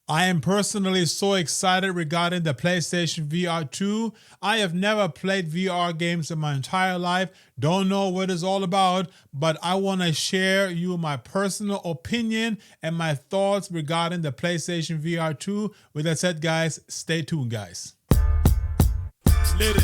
I am personally so excited regarding the PlayStation VR 2. I have never played VR games in my entire life, don't know what it's all about, but I want to share you my personal opinion and my thoughts regarding the PlayStation VR 2. With that said, guys, stay tuned, guys. Lit it.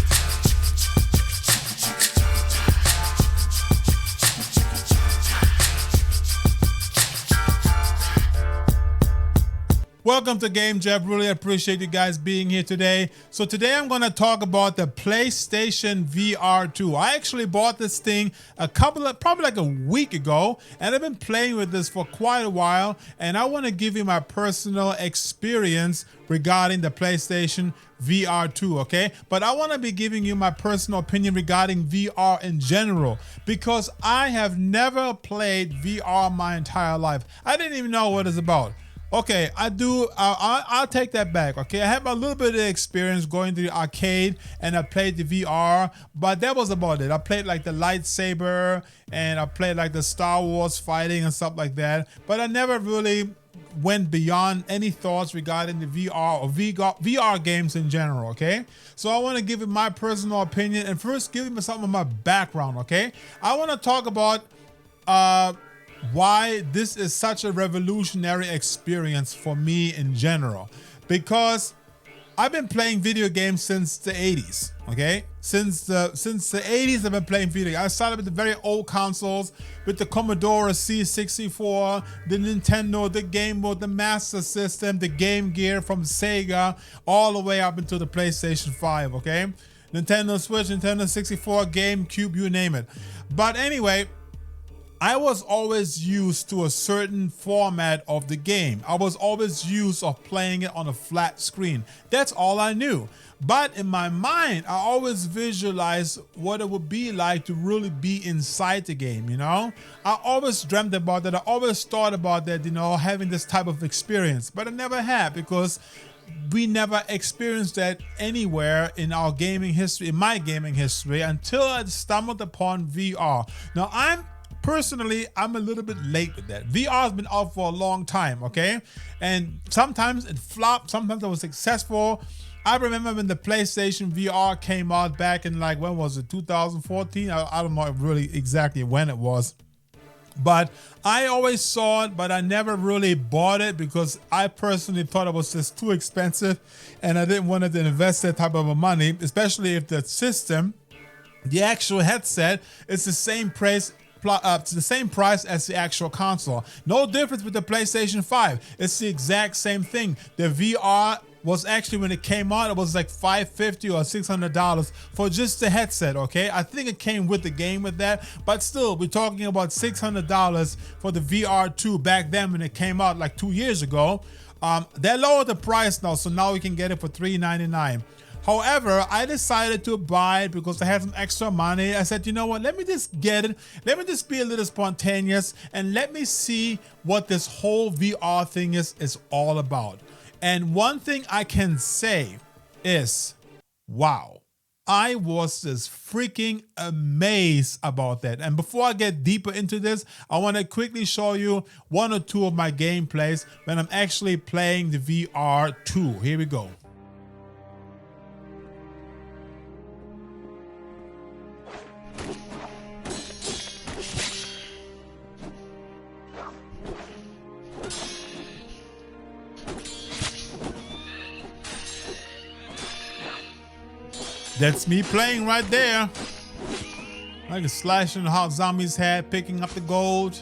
Welcome to Game Jeff. Really appreciate you guys being here today. So today I'm going to talk about the PlayStation VR 2. I actually bought this thing probably like a week ago, and I've been playing with this for quite a while, and I want to give you my personal experience regarding the PlayStation VR 2, okay? But I want to be giving you my personal opinion regarding VR in general, because I have never played VR my entire life. I didn't even know what it's about. Okay, I'll take that back, okay? I have a little bit of experience going to the arcade and I played the VR, but that was about it. I played like the lightsaber and I played like the Star Wars fighting and stuff like that, but I never really went beyond any thoughts regarding the VR or VR games in general, okay? So I want to give you my personal opinion and first give you some of my background, okay? I want to talk about why this is such a revolutionary experience for me in general, because I've been playing video games since the 80s, okay? Since the 80s I've been playing video games. I started with the very old consoles, with the Commodore C64, the Nintendo, the Game Boy, the Master System, the Game Gear from Sega, all the way up into the PlayStation 5, okay? Nintendo Switch, Nintendo 64, GameCube, you name it. But anyway, I was always used to a certain format of the game. I was always used of playing it on a flat screen. That's all I knew. But in my mind, I always visualized what it would be like to really be inside the game, you know? I always dreamt about that. I always thought about that, you know, having this type of experience. But I never had, because we never experienced that anywhere in our gaming history, in my gaming history, until I stumbled upon VR. Now, Personally, I'm a little bit late with that. VR has been out for a long time, okay? And sometimes it flopped, sometimes it was successful. I remember when the PlayStation VR came out back in like, when was it, 2014? I don't know really exactly when it was. But I always saw it, but I never really bought it because I personally thought it was just too expensive and I didn't want to invest that type of money, especially if the system, the actual headset, is the same price. The same price as the actual console. No difference with the PlayStation 5. It's the exact same thing. The VR was actually, when it came out, it was like $550 or $600 for just the headset, okay? I think it came with the game with that, but still, we're talking about $600 for the VR 2 back then when it came out like 2 years ago. They lowered the price now, so now we can get it for $399. However, I decided to buy it because I had some extra money. I said, you know what, let me just get it. Let me just be a little spontaneous and let me see what this whole VR thing is all about. And one thing I can say is, wow, I was just freaking amazed about that. And before I get deeper into this, I want to quickly show you one or two of my gameplays when I'm actually playing the VR 2. Here we go. That's me playing right there. Like a slashing the hot zombie's head, picking up the gold.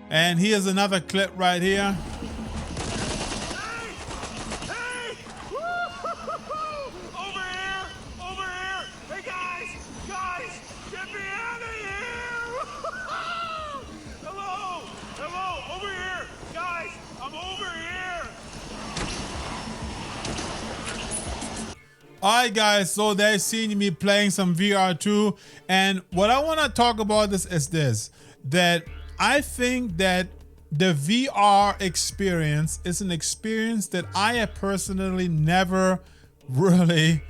And here's another clip right here. Hey! Woo-hoo-hoo-hoo! Over here! Over here! Hey guys! Get me out of here! Woo-hoo-hoo! Hello! Hello! Over here! Guys! I'm over here! Alright guys, so they've seen me playing some VR 2, and what I want to talk about is this, that I think that the VR experience is an experience that I have personally never really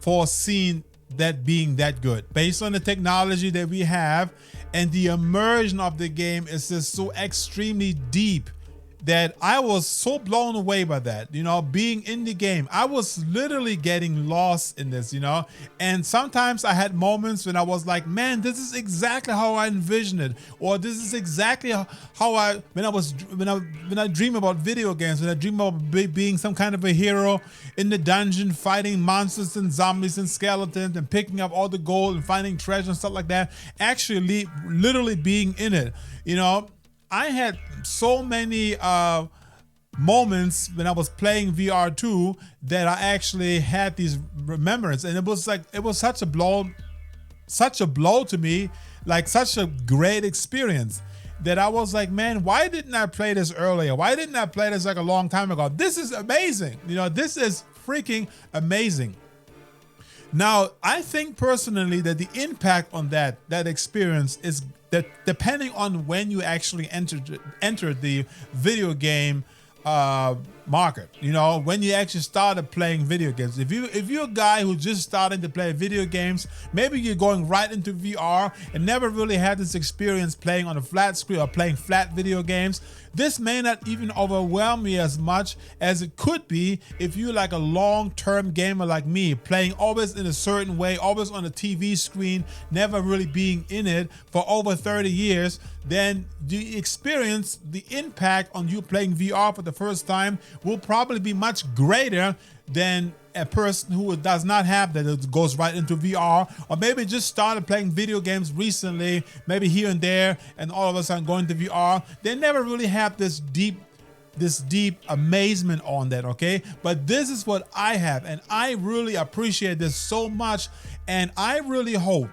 foreseen that being that good. Based on the technology that we have and the immersion of the game is just so extremely deep that I was so blown away by that, being in the game. I was literally getting lost in this, and sometimes I had moments when I was like, man, this is exactly how I envisioned it, or this is exactly how when I dream about video games, when I dream about being some kind of a hero in the dungeon, fighting monsters and zombies and skeletons and picking up all the gold and finding treasure and stuff like that, actually literally being in it, I had so many moments when I was playing VR2 that I actually had these remembrance, and it was such a blow to me, like such a great experience, that I was like, man, why didn't I play this earlier? Why didn't I play this like a long time ago? This is amazing. This is freaking amazing. Now, I think personally that the impact on that experience is that depending on when you actually entered the video game market, when you actually started playing video games. If you're a guy who just started to play video games, maybe you're going right into VR and never really had this experience playing on a flat screen or playing flat video games, this may not even overwhelm you as much as it could be if you're like a long-term gamer like me, playing always in a certain way, always on a TV screen, never really being in it for over 30 years. Then the experience, the impact on you playing VR for the first time will probably be much greater than a person who does not have that, it goes right into VR, or maybe just started playing video games recently, maybe here and there, and all of a sudden going to VR. They never really have this deep amazement on that, okay? But this is what I have, and I really appreciate this so much, and I really hope,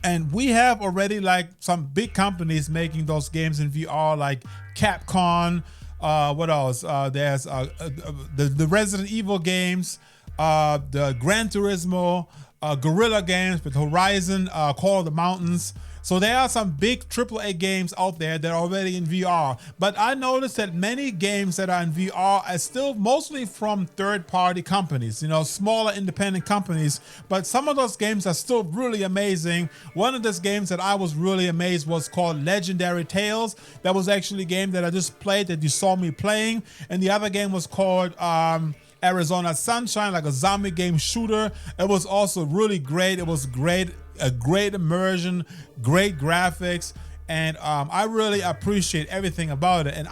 and we have already like some big companies making those games in VR, like Capcom. What else? There's the Resident Evil games, the Gran Turismo, Guerrilla games with Horizon, Call of the Mountains. So there are some big AAA games out there that are already in VR. But I noticed that many games that are in VR are still mostly from third-party companies, smaller independent companies. But some of those games are still really amazing. One of those games that I was really amazed was called Legendary Tales. That was actually a game that I just played that you saw me playing. And the other game was called Arizona Sunshine, like a zombie game shooter. It was also really great. It was great. A great immersion, great graphics, and I really appreciate everything about it. And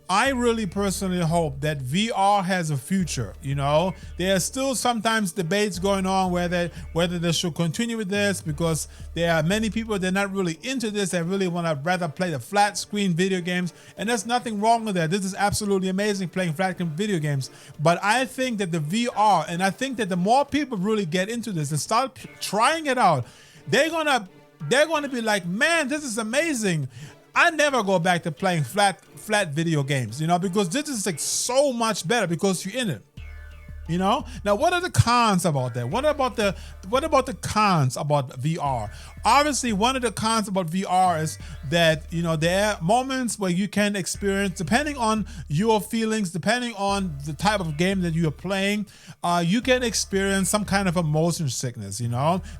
I really personally hope that VR has a future. There are still sometimes debates going on whether they should continue with this, because there are many people that are not really into this. They really want to rather play the flat screen video games, and there's nothing wrong with that. This is absolutely amazing, playing flat screen video games. But I think that the VR, and I think that the more people really get into this and start trying it out, they're gonna be like, man, this is amazing. I never go back to playing flat video games, because this is like so much better because you're in it. Now, what are the cons about that? What about the cons about VR? Obviously, one of the cons about VR is that, there are moments where you can experience, depending on your feelings, depending on the type of game that you are playing, you can experience some kind of a motion sickness,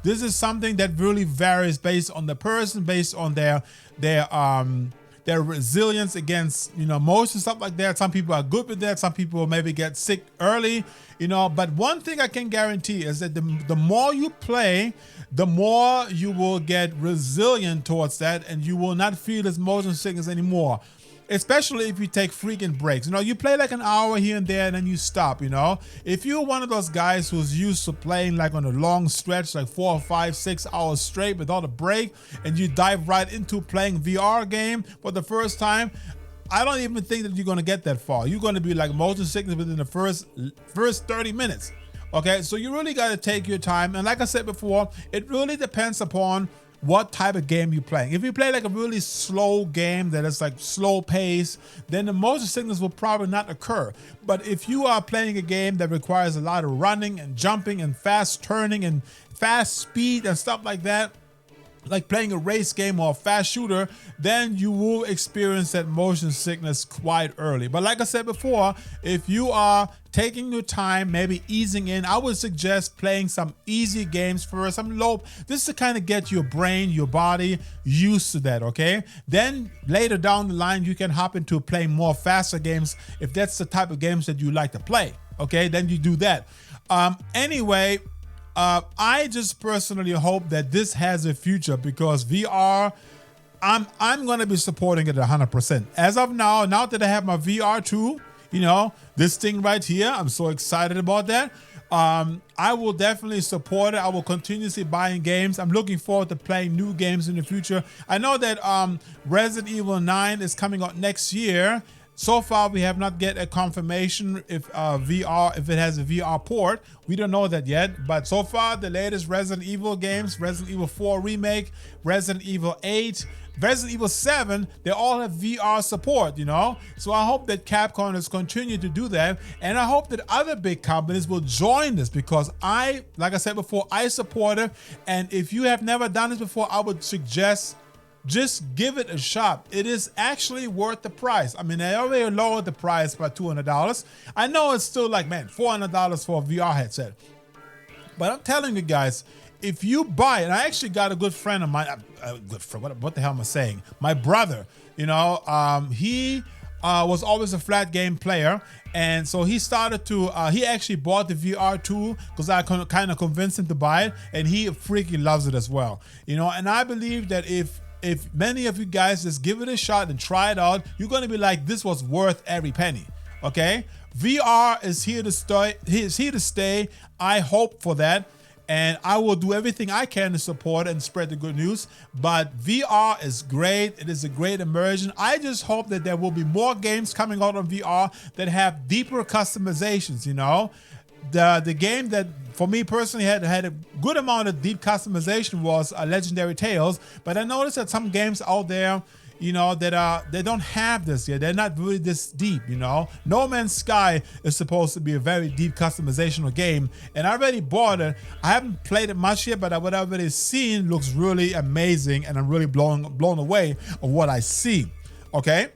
This is something that really varies based on the person, based on their resilience against, motion, stuff like that. Some people are good with that. Some people maybe get sick early, But one thing I can guarantee is that the more you play, the more you will get resilient towards that, and you will not feel this motion sickness anymore. Especially if you take freaking breaks. You play like an hour here and there and then you stop, If you're one of those guys who's used to playing like on a long stretch, like 4 or 5, 6 hours straight without a break, and you dive right into playing VR game for the first time, I don't even think that you're going to get that far. You're going to be like motion sickness within the first 30 minutes. Okay, so you really got to take your time. And like I said before, it really depends upon what type of game you're playing. If you play like a really slow game that is like slow pace, then the motion sickness will probably not occur. But if you are playing a game that requires a lot of running and jumping and fast turning and fast speed and stuff like that, like playing a race game or a fast shooter, then you will experience that motion sickness quite early. But like I said before, if you are taking your time, maybe easing in, I would suggest playing some easy games first, some low, just to kind of get your brain, your body used to that, okay? Then later down the line, you can hop into playing more faster games if that's the type of games that you like to play, okay? Then you do that. Anyway, I just personally hope that this has a future, because VR, I'm going to be supporting it 100%. As of now that I have my VR2, you know, this thing right here, I'm so excited about that. I will definitely support it. I will continuously buying games. I'm looking forward to playing new games in the future. I know that Resident Evil 9 is coming out next year. So far, we have not get a confirmation if if it has a VR port. We don't know that yet. But so far, the latest Resident Evil games, Resident Evil 4 Remake, Resident Evil 8, Resident Evil 7, they all have VR support, you know? So I hope that Capcom is continuing to do that. And I hope that other big companies will join this, because like I said before, I support it. And if you have never done this before, I would suggest just give it a shot. It is actually worth the price. I mean, they already lowered the price by $200. I know it's still like, man, $400 for a VR headset. But I'm telling you guys, if you buy it, and I actually got a good friend of mine, a good friend, what the hell am I saying? My brother, you know, he was always a flat game player. And so he started to, he actually bought the VR2 because I kind of convinced him to buy it, and he freaking loves it as well. You know, and I believe that if many of you guys just give it a shot and try it out, you're going to be like, this was worth every penny, okay? VR is here to stay. It's here to stay. I hope for that. And I will do everything I can to support and spread the good news. But VR is great. It is a great immersion. I just hope that there will be more games coming out on VR that have deeper customizations, you know? The game that, for me personally, had a good amount of deep customization was Legendary Tales. But I noticed that some games out there, you know, that they don't have this yet. They're not really this deep, you know. No Man's Sky is supposed to be a very deep customizational game, and I already bought it. I haven't played it much yet, but what I've already seen looks really amazing, and I'm really blown away of what I see. Okay,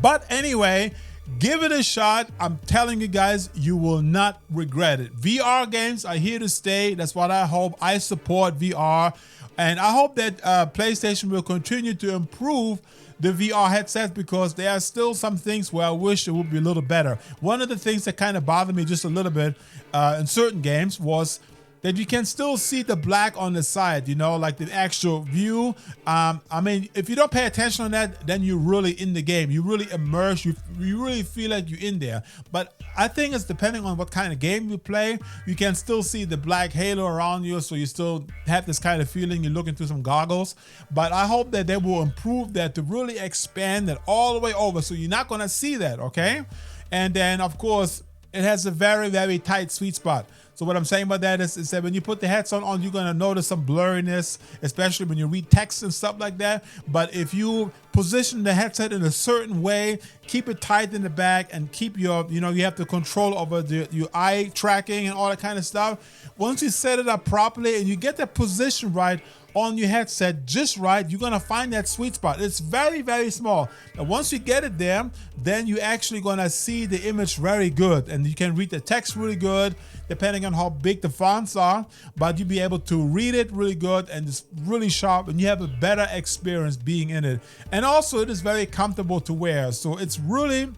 but anyway, give it a shot. I'm telling you guys, you will not regret it. VR games are here to stay. That's what I hope. I support VR. And I hope that PlayStation will continue to improve the VR headsets, because there are still some things where I wish it would be a little better. One of the things that kind of bothered me just a little bit in certain games was that you can still see the black on the side, you know, like the actual view. I mean, if you don't pay attention on that, then you're really in the game. You really immerse. You really feel like you're in there. But I think it's depending on what kind of game you play. You can still see the black halo around you, so you still have this kind of feeling you're looking through some goggles. But I hope that they will improve that to really expand it all the way over, so you're not going to see that, okay? And then, of course, it has a very, very tight sweet spot. So what I'm saying about that is that when you put the headset on, you're going to notice some blurriness, especially when you read text and stuff like that. But if you position the headset in a certain way, keep it tight in the back, and keep your, you know, you have the control over your eye tracking and all that kind of stuff. Once you set it up properly and you get that position right on your headset just right, you're gonna find that sweet spot. It's very, very small. And once you get it there, then you're actually gonna see the image very good, and you can read the text really good, depending on how big the fonts are, but you'll be able to read it really good, and it's really sharp, and you have a better experience being in it. And also, it is very comfortable to wear, so it's really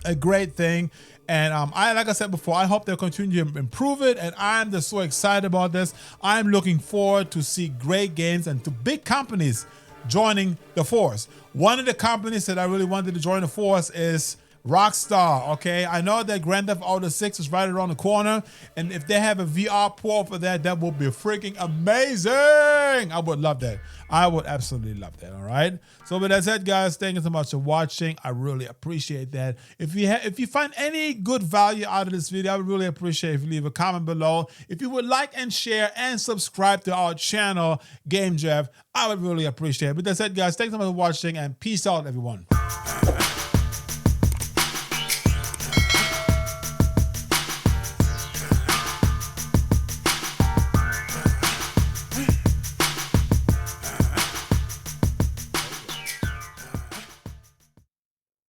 a great thing. And like I said before, I hope they'll continue to improve it, and I'm just so excited about this. I'm looking forward to see great games and to big companies joining the force. One of the companies that I really wanted to join the force is Rockstar, okay? I know that Grand Theft Auto 6 is right around the corner, and if they have a VR port for that, that would be freaking amazing. I would love that. I would absolutely love that, all right? So with that said, guys, thank you so much for watching. I really appreciate that. If you find any good value out of this video, I would really appreciate if you leave a comment below. If you would like and share and subscribe to our channel, Game Jeff, I would really appreciate it. With that said, guys, thanks so much for watching, and peace out, everyone.